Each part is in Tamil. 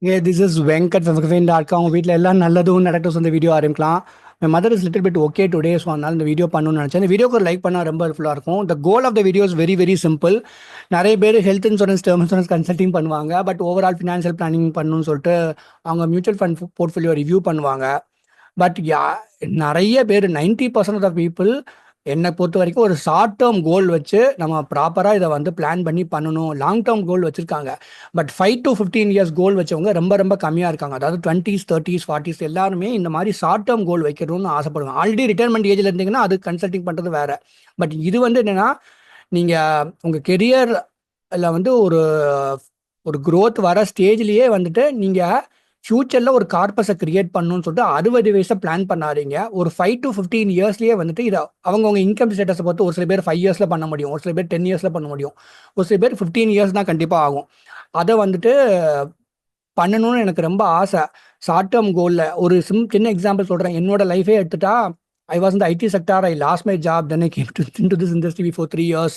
This is Venkat from Kevin.com. வீட்டில் எல்லாம் நல்லதும் நடக்கட்டும் இந்த வீடியோ ஆரம்பிக்கலாம். My mother is little bit okay today, so அதனால இந்த வீடியோ பண்ணணும்னு நினச்சேன். இந்த வீடியோக்கு ஒரு லைக் பண்ணால் ரொம்ப ஹெல்ப்ஃபுல்லாக இருக்கும். The goal of the video is very very simple. நிறைய பேர் health insurance, term insurance consulting பண்ணுவாங்க. பட் ஓவரால் ஃபினான்ஷியல் பிளானிங் பண்ணணும்னு சொல்லிட்டு அவங்க மியூச்சுவல் ஃபண்ட் போர்ட்ஃபோலியோ ரிவ்யூ பண்ணுவாங்க. பட் நிறைய பேர் 90% ஆஃப் பீப்புள் என்னை பொறுத்த வரைக்கும் ஒரு ஷார்ட் டேர்ம் கோல் வச்சு நம்ம ப்ராப்பராக இதை வந்து பிளான் பண்ணி பண்ணணும். லாங் டேர்ம் கோல் வச்சுருக்காங்க. பட் 5 to 15 years கோல் வச்சவங்க ரொம்ப ரொம்ப கம்மியாக இருக்காங்க. அதாவது 20s 30s 40s எல்லாருமே இந்த மாதிரி ஷார்ட் டேர்ம் கோல் வைக்கணும்னு ஆசைப்படுவாங்க. ஆல்ரெடி ரிட்டைர்மெண்ட் ஏஜில் இருந்தீங்கன்னா அது கன்சல்டிங் பண்ணுறது வேற. பட் இது வந்து என்னென்னா, நீங்கள் உங்கள் கெரியரில் வந்து ஒரு ஒரு க்ரோத் வர ஸ்டேஜ்லேயே வந்துட்டு நீங்கள் ஃபியூச்சரில் ஒரு கார்பஸை கிரியேட் பண்ணணும்னு சொல்லிட்டு 60 வயசை பிளான் பண்ணாதீங்க. ஒரு 5 to 15 yearsலேயே வந்துட்டு இதை அவங்கவுங்க இன்கம் ஸ்டேட்டஸை பொறுத்து ஒரு சில பேர் 5 yearsல பண்ண முடியும், ஒரு சில பேர் 10 yearsல பண்ண முடியும், ஒரு சில பேர் 15 years தான் கண்டிப்பாக ஆகும். அதை வந்துட்டு பண்ணணும்னு எனக்கு ரொம்ப ஆசை. ஷார்ட் டேர்ம் கோலில் ஒரு சின்ன எக்ஸாம்பிள் சொல்கிறேன். என்னோட லைஃபே எடுத்துட்டா, ஐ வாஸ் இந்த IT sector, I last my job, then I came to this industry before 3 years.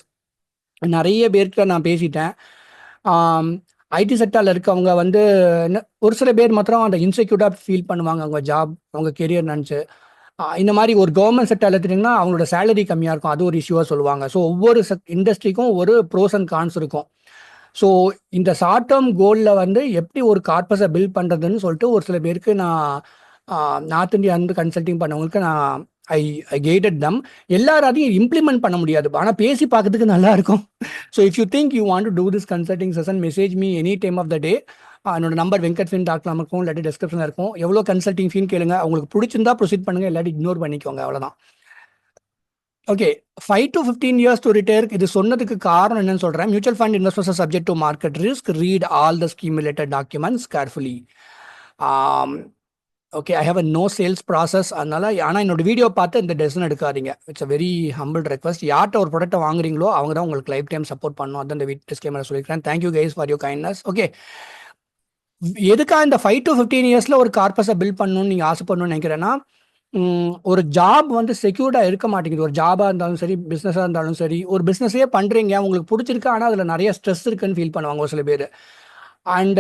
நிறைய பேர்கிட்ட நான் பேசிட்டேன். ஐடி செக்டாரில் இருக்கவங்க வந்து ஒரு சில பேர் மாத்திரம் அந்த இன்செக்யூர்டாக ஃபீல் பண்ணுவாங்க அவங்க ஜாப், அவங்க கெரியர் நினச்சி. இந்த மாதிரி ஒரு கவர்மெண்ட் செக்டாரில் எடுத்துட்டிங்கன்னா அவங்களோட சேலரி கம்மியாக இருக்கும், அது ஒரு இஷ்யூவாக சொல்லுவாங்க. ஸோ ஒவ்வொரு இண்டஸ்ட்ரிக்கும் ஒரு ப்ரோஸ் அண்ட் கான்ஸ் இருக்கும். ஸோ இந்த ஷார்ட் டேர்ம் கோலில் வந்து எப்படி ஒரு கார்பஸை பில்ட் பண்ணுறதுன்னு சொல்லிட்டு ஒரு சில பேருக்கு நான் நார்த் இந்தியா வந்து கன்சல்டிங் பண்ணவங்களுக்கு நான் ஐ கைடட் தம். எல்லாராலையும் இம்ப்ளிமெண்ட் பண்ண முடியாது, ஆனால் பேசி பார்க்கறதுக்கு நல்லா இருக்கும். So if you think you want to do this consulting session, message me any time of the day. என்னோட நம்பர் வெங்கட்ஃபின்.com இருக்கும், இல்லாட்டி டிஸ்கிரிப்ஷனில் இருக்கும். எவ்வளோ கன்சல்டிங் ஃபீன்னு கேளுங்க. உங்களுக்கு பிடிச்சிருந்தா ப்ரொசீட் பண்ணுங்க, இல்லாட்டி இக்னோர் பண்ணிக்கோங்க, அவ்வளோதான். Okay, 5 to 15 years to retire. இது சொன்னதுக்கு காரணம் என்னன்னு சொல்கிறேன். Mutual fund investments subject to market risk. Read all the scheme related documents carefully. Okay, I have a no sales process. அதனால ஆனால் என்னோட வீடியோ பார்த்து இந்த டெசிஷன் எடுக்காதீங்க. It's a very humble request. யார்கிட்ட ஒரு ப்ராடக்ட்டை வாங்குறீங்களோ அவங்க தான் உங்களுக்கு லைஃப் டைம் சப்போர்ட் பண்ணணும். அதான் இந்த டிஸ்க்ளைமர் சொல்லிக்கிறேன். Thank you guys for your kindness. Okay, எதுக்காக இந்த 5 to 15 yearsல ஒரு கார்பஸை பில்ட் பண்ணணும்னு நீங்கள் ஆசைப்படணும்னு நினைக்கிறேன்னா, ஒரு ஜாப் வந்து செக்யூர்டாக இருக்க மாட்டேங்குது. ஒரு ஜாபாக இருந்தாலும் சரி, பிஸ்னஸாக இருந்தாலும் சரி. ஒரு பிஸ்னஸே பண்ணுறீங்க, உங்களுக்கு பிடிச்சிருக்கு, ஆனால் அதில் நிறைய ஸ்ட்ரெஸ் இருக்குன்னு ஃபீல் பண்ணுவாங்க ஒரு சில பேர். அண்ட்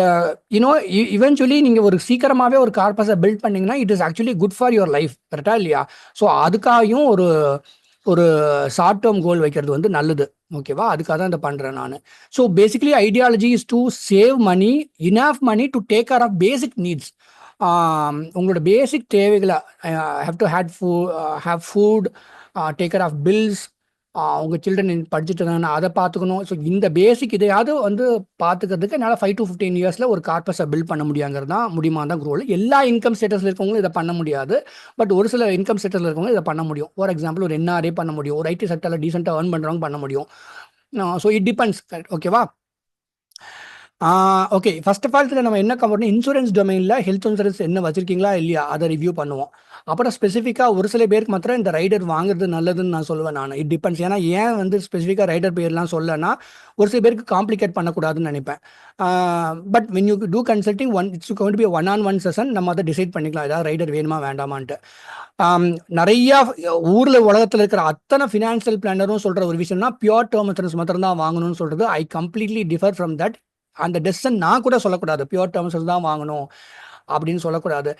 யூனோ இவென்ச்சுவலி நீங்கள் ஒரு சீக்கிரமாகவே ஒரு கார்பஸை பில்ட் பண்ணிங்கன்னா it is actually good for your life. கரெக்டாக இல்லையா? ஸோ அதுக்காகவும் ஒரு ஒரு ஷார்ட் டேர்ம் கோல் வைக்கிறது வந்து நல்லது. ஓகேவா? அதுக்காக தான் இதை பண்ணுறேன் நான். So basically ideology is to save money, enough money to take care of basic needs. உங்களோட பேசிக் தேவைகளை have to have food, take care of bills, உங்கள் சில்ட்ரன் படிச்சுட்டு இருந்தாங்கன்னா அதை பார்த்துக்கணும். ஸோ இந்த பேசிக் இதையாவது வந்து பார்த்துக்கிறதுக்கு என்னால் 5 to 15 yearsல ஒரு கார்பஸை பில்ட் பண்ண முடியாங்கிறது தான் முடியுமா தான் க்ரோல். எல்லா இன்கம் ஸ்டேட்டஸில் இருக்கவங்களும் இதை பண்ண முடியாது. பட் ஒரு சில இன்கம் ஸ்டேட்டஸில் இருக்கவங்க இதை பண்ண முடியும். ஃபார் எக்ஸாம்பிள் ஒரு என்ஆர்ஏ பண்ண முடியும், ஒரு ஐடி செக்டரில் டீசெண்டாக ஏர்ன் பண்ணுறவங்க பண்ண முடியும். So it depends. ஓகேவா? ஓகே, ஃபர்ஸ்ட் ஆஃப் ஆல் இதில் நம்ம என்ன கவர் இன்சூரன்ஸ் டொமைனில் ஹெல்த் இன்சூரன்ஸ் என்ன வச்சிருக்கீங்களா இல்லையா அதை ரிவ்யூ பண்ணுவோம். அப்புறம் ஸ்பெசிஃபிக்காக ஒரு சில பேருக்கு மாத்திரம் இந்த ரைடர் வாங்குறது நல்லதுன்னு நான் சொல்லுவேன். நான் இட் டிபெண்ட்ஸ். ஏன்னா ஏன் வந்து ஸ்பெசிஃபிக்காக ரைடர் பேர்லாம் சொல்லனா, ஒரு சில பேருக்கு காம்ப்ளிகேட் பண்ணக்கூடாதுன்னு நினைப்பேன். But when you do consulting it's going to be one session. நம்ம அதை டிசைட் பண்ணிக்கலாம், ஏதாவது ரைடர் வேணுமா வேண்டாமான்ட்டு. நிறையா ஊரில் உலகத்தில் இருக்கிற அத்தனை ஃபினான்ஷியல் பிளானரும் சொல்கிற ஒரு விஷயம்னா பியூர் டேர்ம் இன்சூரன்ஸ் மாத்திரம் தான் வாங்கணும்னு சொல்கிறது. I completely differ from that. அந்த டெசிஷன் நான் கூட சொல்லக்கூடாது, பியூர் டேர்ம்ஸ் தான் வாங்கணும் அப்படின்னு சொல்லக்கூடாது.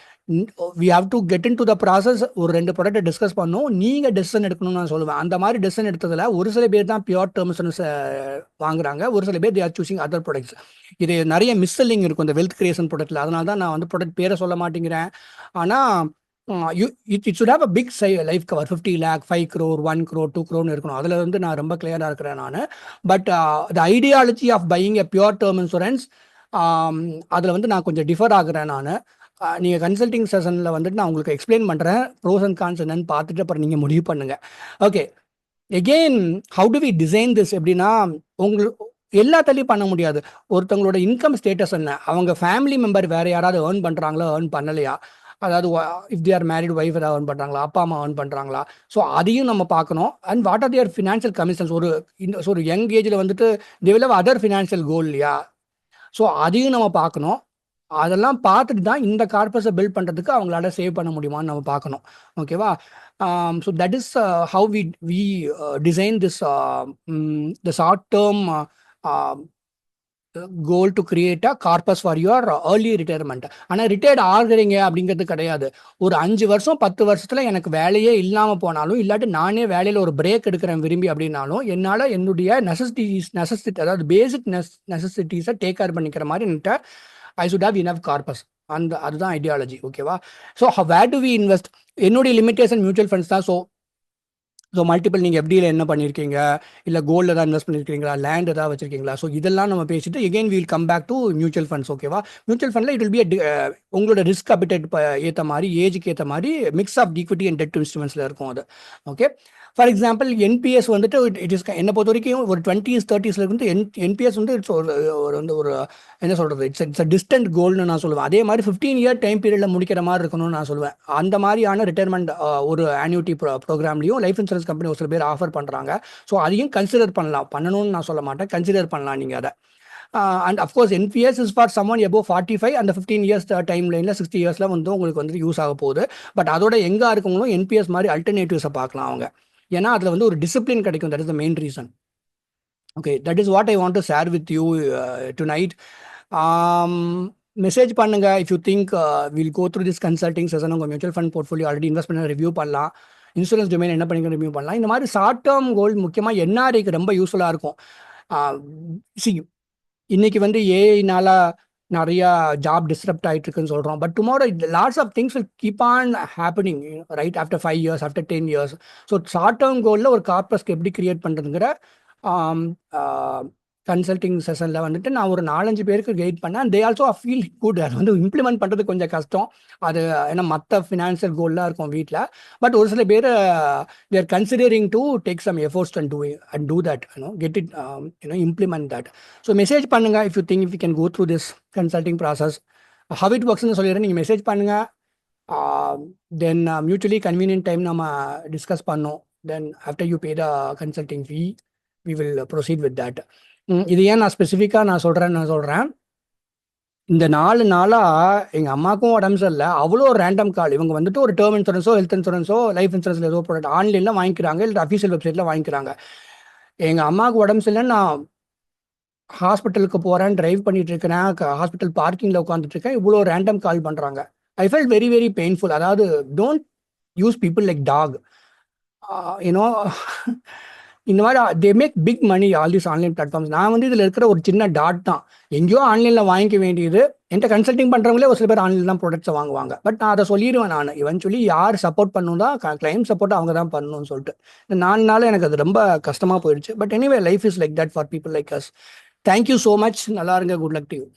We have to get into the process. ஒரு 2 ப்ராடக்ட்டை டிஸ்கஸ் பண்ணணும், நீங்கள் டெசிஷன் எடுக்கணும்னு நான் சொல்லுவேன். அந்த மாதிரி டெசிஷன் எடுத்ததில் ஒரு சில பேர் தான் பியூர் டேர்ம்ஸ் வாங்குறாங்க, ஒரு சில பேர் they are choosing other products. இது நிறைய மிஸ்செல்லிங் இருக்கும் இந்த வெல்த் கிரியேஷன் ப்ராடக்ட்டில். அதனால தான் நான் வந்து ப்ராடக்ட் பேரை சொல்ல மாட்டேங்கிறேன். ஆனால் it should have a big life cover. 50 lakh, 5 crore, 1 crore, 2 crore இருக்கணும். அதில் வந்து நான் ரொம்ப கிளியராக இருக்கிறேன் நான். But the ideology of buying a pure term insurance, அதில் வந்து நான் கொஞ்சம் டிஃபர் ஆகுறேன் நான். நீங்கள் கன்சல்டிங் செஷனில் வந்துட்டு நான் உங்களுக்கு எக்ஸ்பிளைன் பண்ணுறேன், ப்ரோஸ் அண்ட் கான்ஸ் என்னன்னு பார்த்துட்டு அப்புறம் நீங்கள் முடிவு பண்ணுங்கள். Okay, again how do we design this எப்படின்னா, உங்களுக்கு எல்லாத்துலேயும் பண்ண முடியாது. ஒருத்தவங்களோட இன்கம் ஸ்டேட்டஸ் என்ன, அவங்க ஃபேமிலி மெம்பர் வேறு யாராவது ஏர்ன் பண்ணுறாங்களோ ஏர்ன் பண்ணலையா, அதாவது if they are married wife ஏதாவது ஏர்ன் பண்ணுறாங்களா, அப்பா அம்மா ஏர்ன் பண்ணுறாங்களா, ஸோ அதையும் நம்ம பார்க்கணும். And what are their financial commissions. ஒரு யங் ஏஜில் வந்துட்டு they will have other financial goal இல்லையா, ஸோ அதையும் நம்ம பார்க்கணும். அதெல்லாம் பார்த்துட்டு தான் இந்த கார்பஸை பில்ட் பண்ணுறதுக்கு அவங்களால சேவ் பண்ண முடியுமான்னு நம்ம பார்க்கணும். ஓகேவா? So that is how we design this the short term goal to create a corpus for your early retirement. ஆனால் ரிட்டையர்ட் ஆகுறீங்க அப்படிங்கிறது கிடையாது. ஒரு 5 வருஷம் 10 வருஷத்தில் எனக்கு வேலையே இல்லாமல் போனாலும், இல்லாட்டி நானே வேலையில் ஒரு பிரேக் எடுக்கிறேன் விரும்பி அப்படின்னாலும், என்னால் என்னுடைய நெசசிட்டி அதாவது பேசிக் நெசசிட்டிஸை டேக் கேர் பண்ணிக்கிற மாதிரி என்கிட்ட I should have enough corpus. அதுதான் ஐடியாலஜி. ஓகேவா? So where do we invest? என்னுடைய லிமிட்டேஷன் மியூச்சுவல் ஃபண்ட்ஸ் தான். ஸோ மல்டிபிள் நீங்கள் எஃப்டியில் என்ன பண்ணியிருக்கீங்க, இல்லை கோல்டில் ஏதாவது இன்வெஸ்ட் பண்ணியிருக்கீங்களா, லேண்ட் ஏதாவது வச்சிருக்கீங்களா? ஸோ இதெல்லாம் நம்ம பேசிட்டு again will come back to mutual funds. ஓகேவா? மியூச்சுவல் ஃபண்டில் இட் வில் பி உங்களோட ரிஸ்க் அபிடேட் ஏற்ற மாதிரி, ஏஜுக்கு ஏற்ற மாதிரி mix of equity and debt இன்ஸ்ட்ருமெண்ட்ஸில் இருக்கும் அது. ஓகே. ஃபார் எக்ஸாம்பிள் என்பிஎஸ் வந்துட்டு இட் இஸ் என்னை பொறுத்த வரைக்கும் ஒரு 20s 30s வந்து என்பிஎஸ் வந்து இட்ஸ் ஒரு என்ன சொல்கிறது, இட்ஸ் டிஸ்டன்ட் கோல்னு நான் சொல்லுவேன். அதே மாதிரி 15-year டைம் பீரியடில் முடிக்கிற மாதிரி இருக்கணும்னு நான் சொல்லுவேன். அந்த மாதிரியான ரிட்டையர்மெண்ட் ஒரு ஆன்யூட்டி ப்ரோக்ராம்லையும் லைஃப் இன்சூரன்ஸ் கம்பெனி ஒரு சில பேர் ஆஃபர் பண்ணுறாங்க. ஸோ அதையும் கன்சிடர் பண்ணணும்னு நான் சொல்ல மாட்டேன், கன்சிடர் பண்ணலாம் நீங்கள் அதை. And of course NPS is for summon above 45 அந்த 15 years டைம் லைனில் 60 yearsல வந்து உங்களுக்கு வந்து யூஸ் ஆக போகுது. பட் அதோட எங்கே இருக்கவங்களும் என்பிஎஸ் மாதிரி அல்டர்னேட்டிவ்ஸை பார்க்கலாம் அவங்க. ஏன்னா அதில் வந்து ஒரு டிசிப்ளின் கிடைக்கும். That is the main reason. Okay, that is what I want to share with you tonight. Message பண்ணுங்க if you think will go through this consulting session. உங்கள் mutual fund portfolio already invest பண்ண ரிவ்யூ பண்ணலாம், இன்சூரன்ஸ் டொமைன் என்ன பண்ணிக்க ரிவ்யூ பண்ணலாம். இந்த மாதிரி ஷார்ட் டேர்ம் கோல் முக்கியமாக என்ஆர்ஐக்கு ரொம்ப யூஸ்ஃபுல்லாக இருக்கும். இன்னைக்கு வந்து ஏஐனால நிறையா ஜாப் டிஸ்டர்ப்ட் ஆகிட்டு இருக்குன்னு சொல்கிறோம். But tomorrow lots of things will keep on happening right after 5 years after 10 years. So short term கோலில் ஒரு கார்பஸ்க்கு எப்படி கிரியேட் பண்ணுறதுங்கிற கன்சல்டிங் செஷனில் வந்துட்டு நான் ஒரு 4-5 பேருக்கு கைட் பண்ணேன். They also feel good. அது வந்து இம்ப்ளிமெண்ட் பண்ணுறது கொஞ்சம் கஷ்டம் அது, ஏன்னா மற்ற ஃபினான்ஷியல் கோல்லாம் இருக்கும் வீட்டில். பட் ஒரு சில பேர் they are considering to take some efforts and do that, get it, implement that. So message பண்ணுங்க if you think if you can go through this consulting process. How it works ன்னு சொல்லிடுறேன். நீங்கள் மெசேஜ் பண்ணுங்க, தென் mutually convenient டைம் நம்ம டிஸ்கஸ் பண்ணோம். Then after you pay the consulting fee we will proceed with that. இது ஏன் நான் ஸ்பெசிஃபிக்காக நான் சொல்கிறேன், இந்த 4 நாளாக எங்கள் அம்மாவுக்கும் உடம்பு சரியில்லை. அவ்வளோ ரேண்டம் கால். இவங்க வந்துட்டு ஒரு டேர்ம் இன்சூரன்ஸோ ஹெல்த் இன்சூரன்ஸோ லைஃப் இன்சூரன்ஸில் ஏதோ ப்ராடக்ட் ஆன்லைனில் வாங்கிக்கிறாங்க, இல்லை அஃபீஷியல் வெப்சைட்டில் வாங்கிக்கிறாங்க. எங்கள் அம்மாவுக்கு உடம்பு சரியில்லைன்னு நான் ஹாஸ்பிட்டலுக்கு போகிறேன், டிரைவ் பண்ணிட்டு இருக்கிறேன், ஹாஸ்பிட்டல் பார்க்கிங்கில் உட்காந்துட்டு இருக்கேன், இவ்வளோ ரேண்டம் கால் பண்ணுறாங்க. I felt very very painful. அதாவது don't use people like talk. You know இந்த மாதிரி they make big money all these online platforms. நான் வந்து இதில் இருக்கிற ஒரு சின்ன டாட் தான். எங்கேயோ ஆன்லைனில் வாங்கிக்க வேண்டியது. என்கிட்ட கன்சல்டிங் பண்ணுறவங்களே ஒரு சில பேர் ஆன்லைன் தான் ப்ராடக்ட்ஸை வாங்குவாங்க. பட் நான் அதை சொல்லிடுவேன். நான் இவென்ச்சுவலி யார் சப்போர்ட் பண்ணணும் தான், கிளைம் சப்போர்ட் அவங்க தான் பண்ணணும்னு சொல்லிட்டு. இந்த 4 நாள் எனக்கு அது ரொம்ப கஷ்டமாக போயிடுச்சு. But anyway life is like that for people like us. Thank you so much. நல்லா இருங்க. Good luck to you.